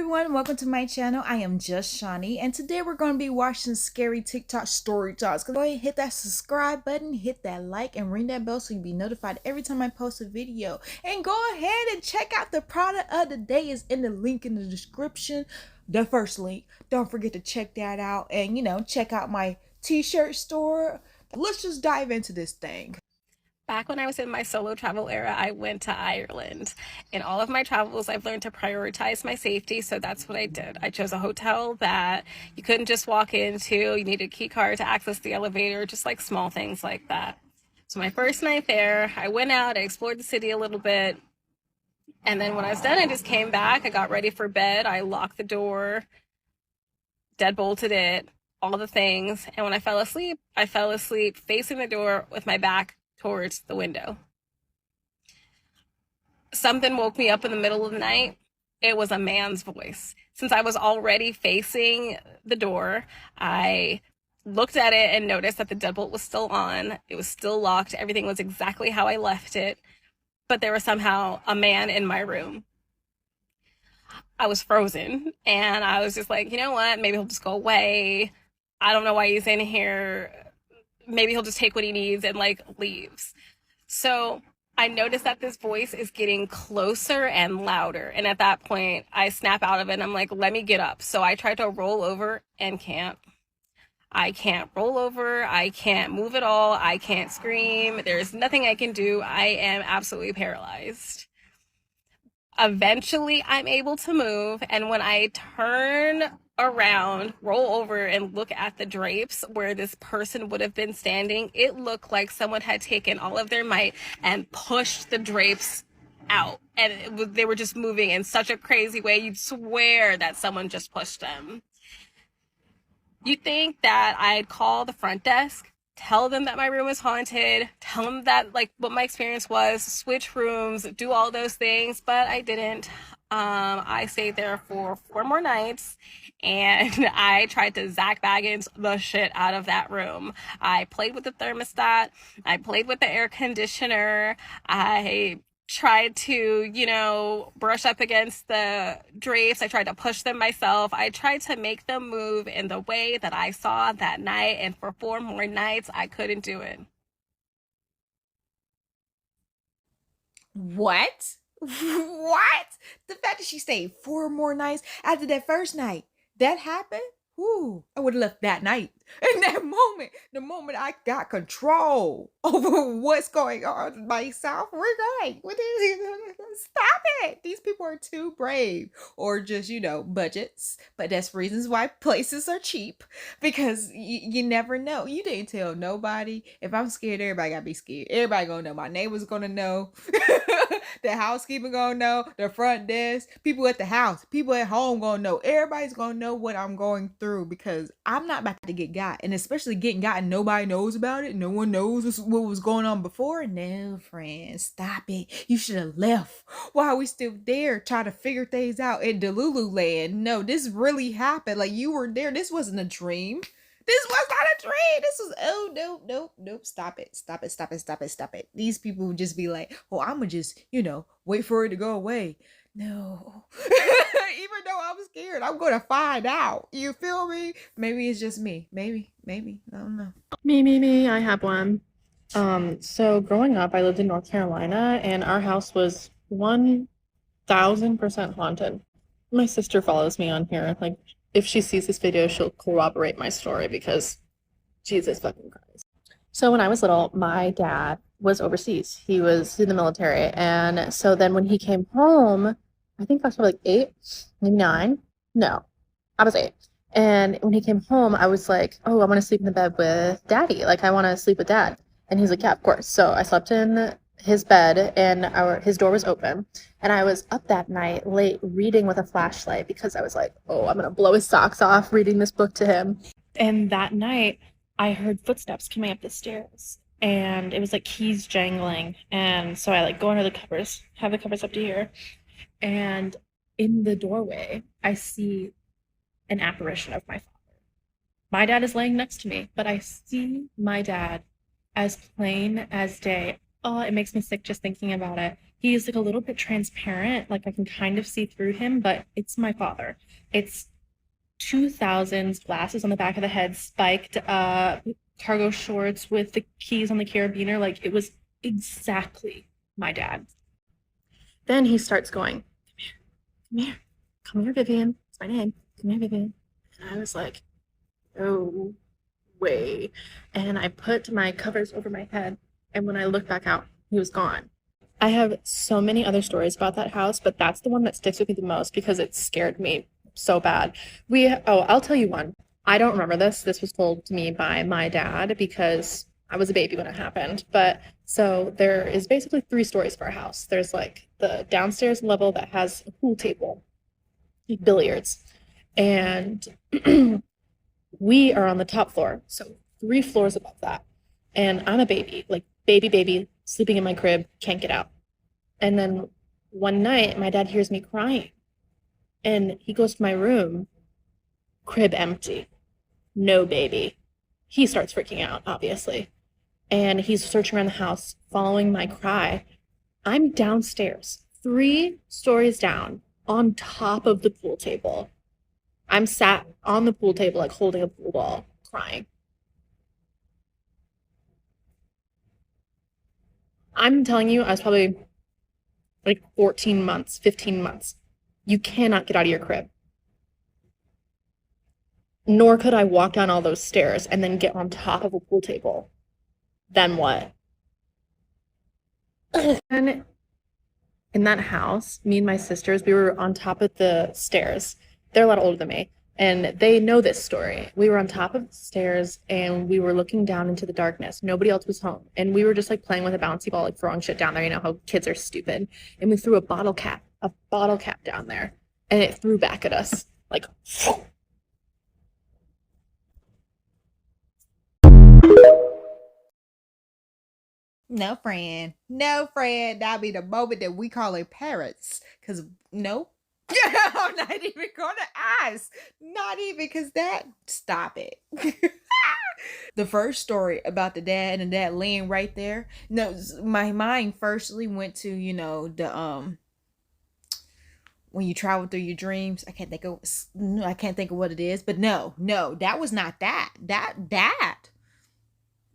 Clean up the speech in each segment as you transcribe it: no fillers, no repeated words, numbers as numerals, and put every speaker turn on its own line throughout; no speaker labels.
everyone, welcome to my channel. I am just Shawnee, and today we're going to be watching scary TikTok story talks. Go ahead and hit that subscribe button, hit that like, and ring that bell so you'll be notified every time I post a video. And go ahead and check out the product of the day is in the link in the description, the first link. Don't forget to check that out, and check out my t-shirt store. Let's just dive into this thing.
Back when I was in my solo travel era, I went to Ireland. In all of my travels, I've learned to prioritize my safety, so that's what I did. I chose a hotel that you couldn't just walk into. You needed a key card to access the elevator, just like small things like that. So my first night there, I went out, I explored the city a little bit, and then when I was done, I just came back. I got ready for bed. I locked the door, deadbolted it, all the things, and when I fell asleep facing the door with my back towards the window. Something woke me up in the middle of the night. It was a man's voice. Since I was already facing the door, I looked at it and noticed that the deadbolt was still on. It was still locked. Everything was exactly how I left it. But there was somehow a man in my room. I was frozen, and I was just like, you know what? Maybe he'll just go away. I don't know why he's in here. Maybe he'll just take what he needs and leaves. So I noticed that this voice is getting closer and louder. And at that point, I snap out of it and I'm like, let me get up. So I tried to roll over and can't. I can't roll over. I can't move at all. I can't scream. There's nothing I can do. I am absolutely paralyzed. Eventually, I'm able to move. And when I turn around, roll over, and look at the drapes where this person would have been standing, it looked like someone had taken all of their might and pushed the drapes out. And they were just moving in such a crazy way. You'd swear that someone just pushed them. You'd think that I'd call the front desk, tell them that my room is haunted, tell them that what my experience was, switch rooms, do all those things, but I didn't. I stayed there for 4 more nights, and I tried to Zach Baggins the shit out of that room. I played with the thermostat. I played with the air conditioner. I tried to, brush up against the drapes. I tried to push them myself. I tried to make them move in the way that I saw that night, and for 4 more nights, I couldn't do it.
What? What? The fact that she stayed 4 more nights after that first night, that happened? Ooh, I would have left that night. In that moment, the moment I got control over what's going on myself, we're going. Stop it. These people are too brave. Or just, budgets. But that's reasons why places are cheap. Because you never know. You didn't tell nobody. If I'm scared, everybody gotta be scared. Everybody gonna know. My neighbors gonna know. The housekeeper gonna know. The front desk. People at the house. People at home gonna know. Everybody's gonna know what I'm going through, because I'm not about to get got. And especially getting got and nobody knows about it. No one knows what was going on before. No, friend, stop it. You should have left. Why are we still there trying to figure things out in Delulu land? No, this really happened. Like, you were there. This wasn't a dream. This was not a dream. This was, oh, nope. Stop it. These people would just be like, oh, I'm gonna just, wait for it to go away. No. Even though I'm scared, I'm gonna find out. You feel me? Maybe it's just me. Maybe. I don't know.
Me. I have one. So growing up, I lived in North Carolina, and our house was 1000% haunted. My sister follows me on here. If she sees this video, she'll corroborate my story because Jesus fucking Christ. So when I was little, my dad was overseas. He was in the military. And so then when he came home, I think I was probably 8, maybe 9. No, I was 8. And when he came home, I was like, oh, I want to sleep in the bed with daddy. I want to sleep with dad. And he's like, yeah, of course. So I slept in his bed, and his door was open. And I was up that night late reading with a flashlight because I was like, oh, I'm going to blow his socks off reading this book to him. And that night, I heard footsteps coming up the stairs. And it was like keys jangling. And so I go under the covers, have the covers up to here. And in the doorway, I see an apparition of my father. My dad is laying next to me, but I see my dad as plain as day. Oh, it makes me sick just thinking about it. He's like a little bit transparent, like I can kind of see through him, but it's my father. It's 2000s glasses on the back of the head, spiked cargo shorts with the keys on the carabiner. Like it was exactly my dad. Then he starts going, come here, come here, Vivian. It's my name. Come here, Vivian. And I was like, no way. And I put my covers over my head. And when I looked back out, he was gone. I have so many other stories about that house, but that's the one that sticks with me the most because it scared me so bad. I'll tell you one. I don't remember this. This was told to me by my dad because I was a baby when it happened. But so there is basically 3 stories for a house. There's like the downstairs level that has a pool table, billiards, and we are on the top floor, so 3 floors above that. And I'm a baby, like baby, sleeping in my crib, can't get out. And then one night, my dad hears me crying. And he goes to my room, crib empty, no baby. He starts freaking out, obviously. And he's searching around the house, following my cry. I'm downstairs, 3 stories down, on top of the pool table. I'm sat on the pool table, like holding a pool ball, crying. I'm telling you, I was probably like 14 months, 15 months. You cannot get out of your crib. Nor could I walk down all those stairs and then get on top of a pool table. Then what? And in that house, me and my sisters, we were on top of the stairs. They're a lot older than me, and they know this story. We were on top of the stairs, and we were looking down into the darkness. Nobody else was home, and we were just like playing with a bouncy ball, like throwing shit down there. You know how kids are stupid. And we threw a bottle cap down there, and it threw back at us, like.
No, friend. No, friend. That'll be the moment that we call it parents. Because, no. I'm not even going to ask. Not even because that. Stop it. The first story about the dad and dad laying right there. No, my mind firstly went to, the, when you travel through your dreams. I can't think of what it is. But no, that was not that.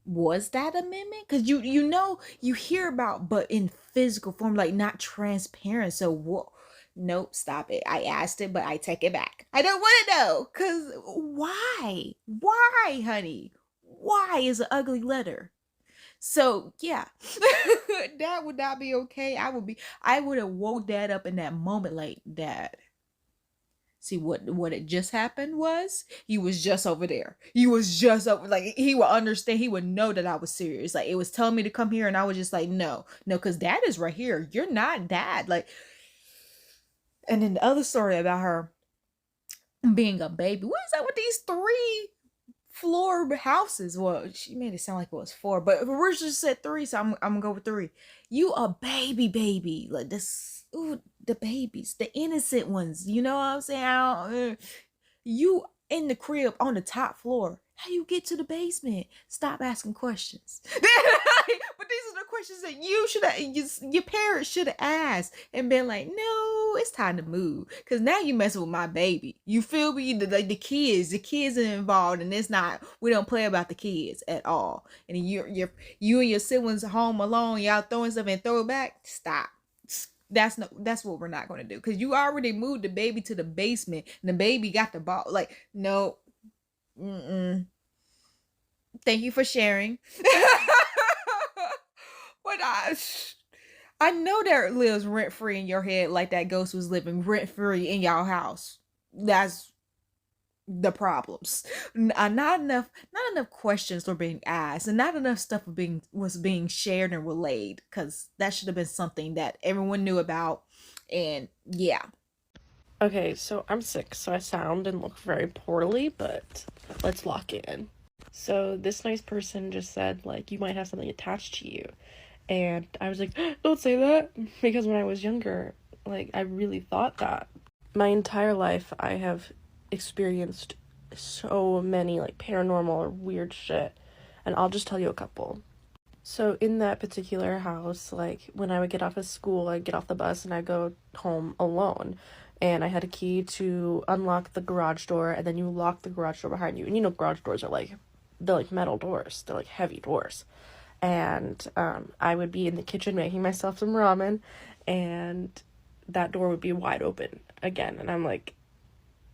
Was that a mimic? Because you hear about, but in physical form, like not transparent. So what? Nope, stop it. I asked it, but I take it back. I don't want to know. Because why, honey? Why is an ugly letter? So yeah, that would not be okay. I would have woke dad up in that moment, like, dad. See what it just happened was he was just over there. He was just over, like, he would understand. He would know that I was serious. Like, it was telling me to come here, and I was just like, no, because dad is right here. You're not dad. Like, and then the other story about her being a baby. What is that with these 3-floor houses? Well, she made it sound like it was 4, but originally said 3, so I'm gonna go with 3. You a baby, like this. Ooh, the babies, the innocent ones. You know what I'm saying? You in the crib on the top floor. How you get to the basement? Stop asking questions. But these are the questions that you should have, your parents should have asked and been like, no, it's time to move. Because now you messing with my baby. You feel me? The kids are involved, and it's not, we don't play about the kids at all. And you and your siblings are home alone, y'all throwing stuff and throw it back. Stop. That's what we're not going to do, because you already moved the baby to the basement and the baby got the ball. Like, no. Thank you for sharing. But I know that lives rent free in your head, like that ghost was living rent free in y'all house. That's the problems. Not enough questions were being asked, and not enough stuff was being shared and relayed, because that should have been something that everyone knew about. And yeah.
Okay, so I'm sick, so I sound and look very poorly, but let's lock in. So this nice person just said, like, you might have something attached to you. And I was like, don't say that, because when I was younger, like, I really thought that. My entire life, I have experienced so many, like, paranormal or weird shit, and I'll just tell you a couple. So in that particular house, like when I would get off of school, I'd get off the bus and I'd go home alone. And I had a key to unlock the garage door, and then you lock the garage door behind you. And you know, garage doors are like, they're like metal doors. They're like heavy doors. And I would be in the kitchen making myself some ramen, and that door would be wide open again. And I'm like,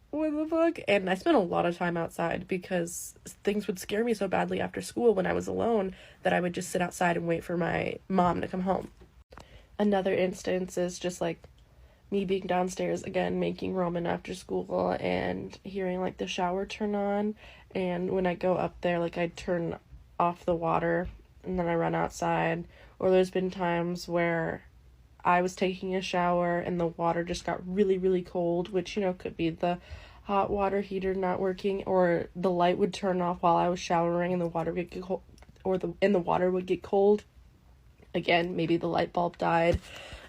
what the fuck? And I spent a lot of time outside because things would scare me so badly after school when I was alone that I would just sit outside and wait for my mom to come home. Another instance is just like me being downstairs again making ramen after school and hearing like the shower turn on, and when I go up there, like I turn off the water and then I run outside. Or there's been times where I was taking a shower and the water just got really, really cold, which, you know, could be the hot water heater not working, or the light would turn off while I was showering and the water would get cold, or the water would get cold. Again, maybe the light bulb died,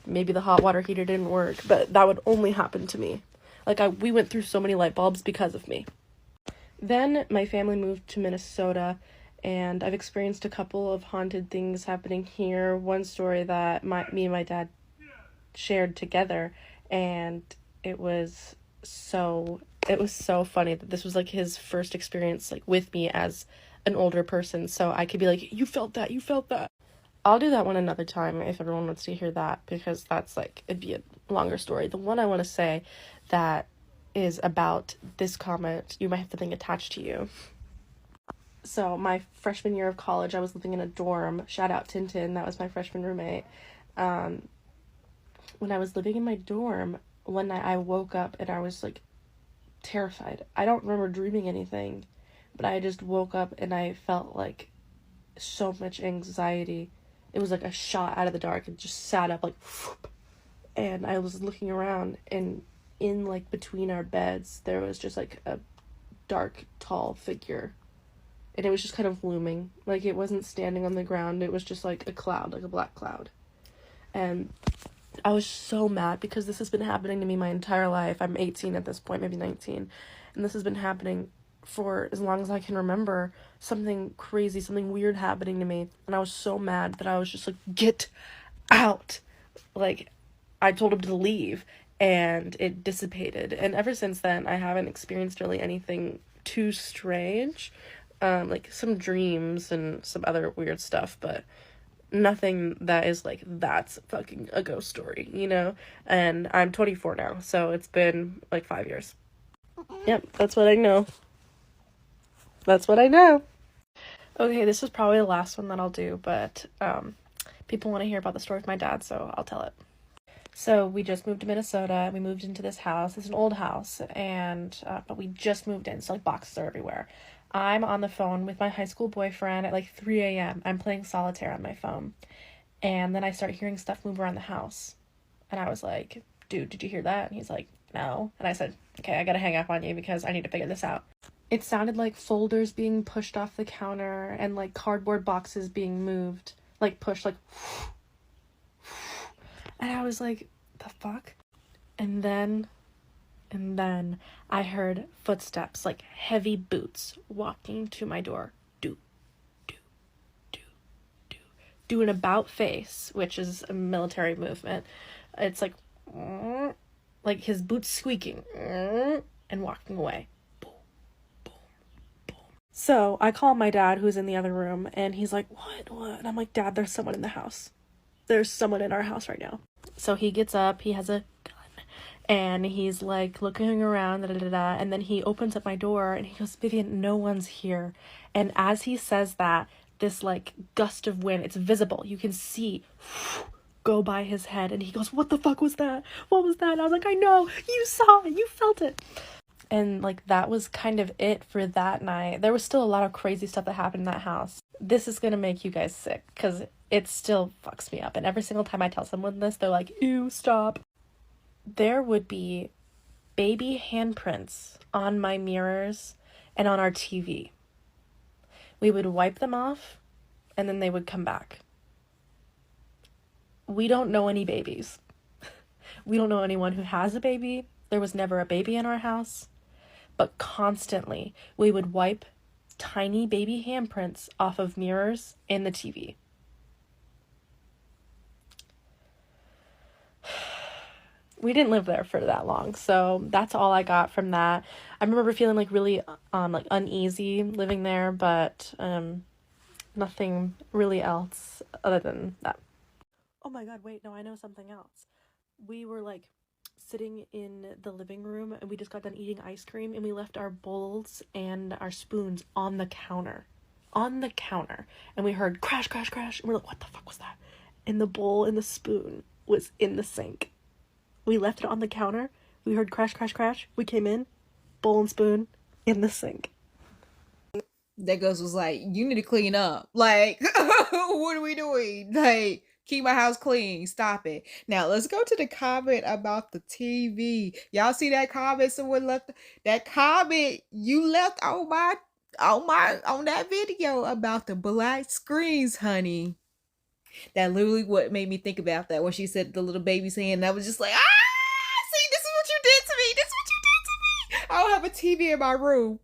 maybe the hot water heater didn't work, but that would only happen to me. Like we went through so many light bulbs because of me. Then my family moved to Minnesota, and I've experienced a couple of haunted things happening here. One story that me and my dad shared together, and it was so funny that this was like his first experience like with me as an older person, so I could be like, you felt that. I'll do that one another time if everyone wants to hear that, because that's like, it'd be a longer story. The one I want to say that is about this comment you might have something attached to you. So my freshman year of college, I was living in a dorm. Shout out Tintin, that was my freshman roommate. When I was living in my dorm, one night I woke up and I was like terrified. I don't remember dreaming anything, but I just woke up and I felt like so much anxiety. It was like a shot out of the dark, and just sat up like whoop, and I was looking around, and in like between our beds there was just like a dark tall figure, and it was just kind of looming. Like it wasn't standing on the ground, it was just like a cloud, like a black cloud. And I was so mad because this has been happening to me my entire life. I'm 18 at this point, maybe 19. And this has been happening for as long as I can remember. Something crazy, something weird happening to me. And I was so mad that I was just like, get out. Like, I told him to leave, and it dissipated. And ever since then, I haven't experienced really anything too strange. Like some dreams and some other weird stuff, but nothing that is like, that's fucking a ghost story, you know? And I'm 24 now, so it's been like 5 years. Yep, that's what I know. Okay, this is probably the last one that I'll do, but people want to hear about the story of my dad, so I'll tell it. So we just moved to Minnesota. We moved into this house. It's an old house, and but we just moved in, so like boxes are everywhere. I'm on the phone with my high school boyfriend at like 3 a.m. I'm playing solitaire on my phone. And then I start hearing stuff move around the house. And I was like, dude, did you hear that? And he's like, no. And I said, okay, I gotta hang up on you because I need to figure this out. It sounded like folders being pushed off the counter and like cardboard boxes being moved, like pushed, like. And I was like, the fuck? And then I heard footsteps, like heavy boots walking to my door. Do an about face, which is a military movement. It's like his boots squeaking and walking away. Boom, boom, boom. So I call my dad, who's in the other room, and he's like, what? And I'm like, Dad, there's someone in the house. There's someone in our house right now. So he gets up, he has a gun, and he's like looking around, and then he opens up my door and he goes, Vivian, no one's here. And as he says that, this like gust of wind, it's visible, you can see go by his head, and he goes, what the fuck was that? What was that? And I was like, I know, you saw it, you felt it. And like that was kind of it for that night. There was still a lot of crazy stuff that happened in that house. This is gonna make you guys sick because it still fucks me up, and every single time I tell someone this, they're like, ew, stop. There would be baby handprints on my mirrors and on our TV. We would wipe them off, and then they would come back. We don't know any babies. We don't know anyone who has a baby. There was never a baby in our house. But constantly, we would wipe tiny baby handprints off of mirrors in the TV. we didn't live there for that long, so that's all I got from that. I remember feeling like really like uneasy living there, but nothing really else other than that. Oh my god, wait, no, I know something else. We were like sitting in the living room and we just got done eating ice cream and we left our bowls and our spoons on the counter. On the counter. And we heard crash, crash, crash. And we're like, what the fuck was that? And the bowl and the spoon was in the sink. We left it on the counter. We heard crash, crash, crash. We came in, bowl and spoon in the sink.
That ghost was like, you need to clean up. Like, what are we doing? Like, keep my house clean. Stop it. Now, let's go to the comment about the TV. Y'all see that comment someone left? That comment you left on that video about the black screens, honey. That literally what made me think about that when she said the little baby's hand. I was just like, see, this is what you did to me. This is what you did to me. I don't have a TV in my room.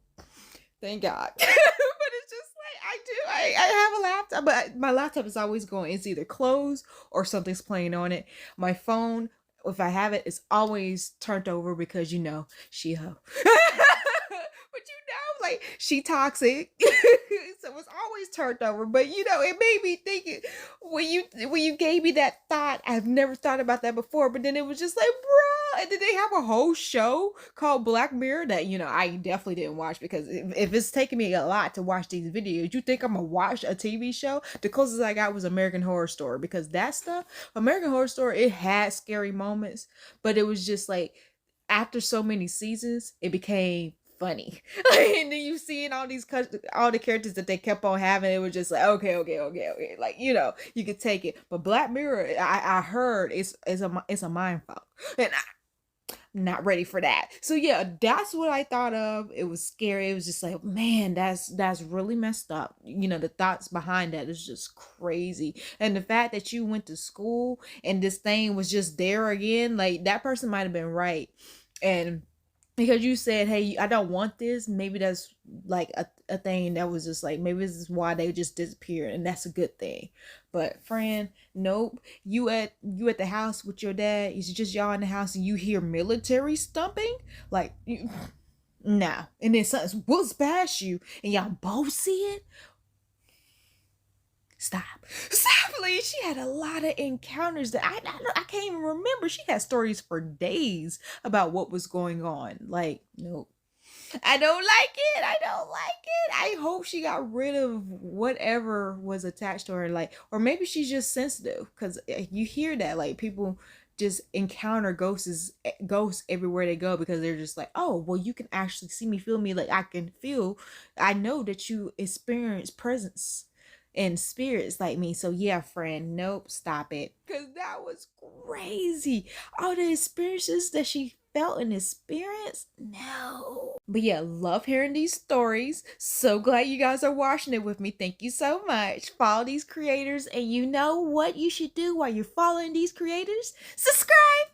Thank God. But it's just like, I have a laptop, but my laptop is always going. It's either closed or something's playing on it. My phone, if I have it, it's always turned over because, you know, she hoe. But you know, like, she toxic. So it's always turned over. But you know, it made me think when you gave me that thought, I've never thought about that before. But then it was just like, bruh. And then they have a whole show called Black Mirror that, you know, I definitely didn't watch because if it's taking me a lot to watch these videos, you think I'm gonna watch a TV show? The closest I got was American Horror Story, because that stuff, American Horror Story, it had scary moments, but it was just like after so many seasons, it became funny. And then you seeing all the characters that they kept on having, it was just like, okay, like, you know, you could take it. But Black Mirror, I heard it's a mind fuck, and I'm not ready for that. So yeah, that's what I thought of. It was scary. It was just like, man, that's really messed up. You know, the thoughts behind that is just crazy. And the fact that you went to school and this thing was just there again, like, that person might have been right. And because you said, hey, I don't want this, maybe that's like a thing that was just like, maybe this is why they just disappeared, and that's a good thing. But friend, nope. You at the house with your dad, it's just y'all in the house and you hear military stumping, like, nah. And then something whoops past you and y'all both see it. Stop, please. She had a lot of encounters that I can't even remember. She had stories for days about what was going on. Like, nope. I don't like it. I hope she got rid of whatever was attached to her. Like, or maybe she's just sensitive, because you hear that, like, people just encounter ghosts everywhere they go because they're just like, oh, well, you can actually see me, feel me. Like, I know that you experience presence and spirits like me. So yeah, friend, nope, stop it, because that was crazy. All the experiences that she felt and experienced, no. But yeah, love hearing these stories. So glad you guys are watching it with me. Thank you so much. Follow these creators, and you know what you should do while you're following these creators? Subscribe.